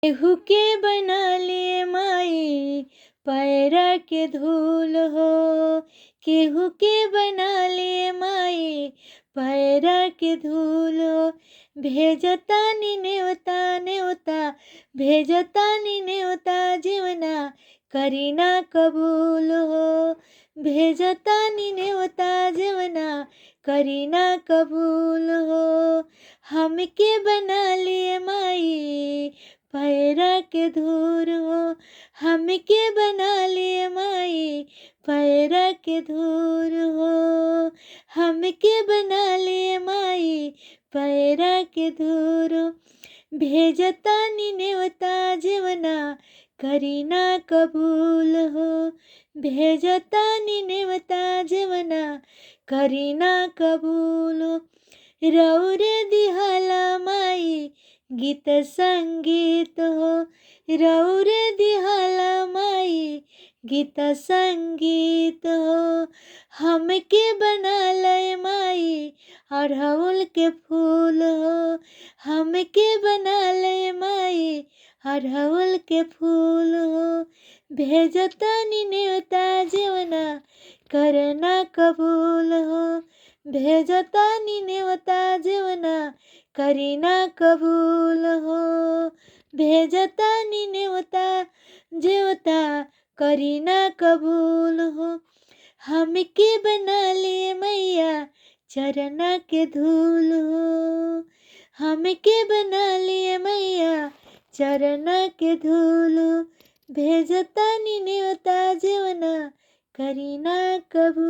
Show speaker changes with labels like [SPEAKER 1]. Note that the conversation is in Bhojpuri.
[SPEAKER 1] केहू के बना लिए माई पैरा के धूल हो, केहू के बना लिए माई पैरा के धूल हो। भेजतानी नेवता नेवता, भेजतानी नेवता जीवना करीना कबूल हो। भेजतानी नेवता जीवना करीना कबूल हो। हमके बना लिए माई पैरा के धूल हो, हमके बना लिए माई पैरा के धूल हो। हमके बना लिए माई पैरा के धूल हो। भेजतानी नेवता जीवना करीना कबूल हो। भेजतानी नेवता जीवना करीना कबूल हो। रौरे दिहाला माई गीत संगीत हो, रौरे दिहाला माई गीत संगीत हो। हमके बना लय माई अड़हुल के फूल हो, हमके बना लय माई अड़हुल के फूल हो। भेजतानी नेवता जीवना करना कबूल हो। भेजतानी नेवता जीवना करीना कबूल हो। भेजतानी नेवता जीवता करीना कबूल हो। हमके बना लिए मैया चरना के धूल हो, हमके बना लिए मैया चरना के धूल हो। भेजतानी नेवता जीवना करीना कबूल।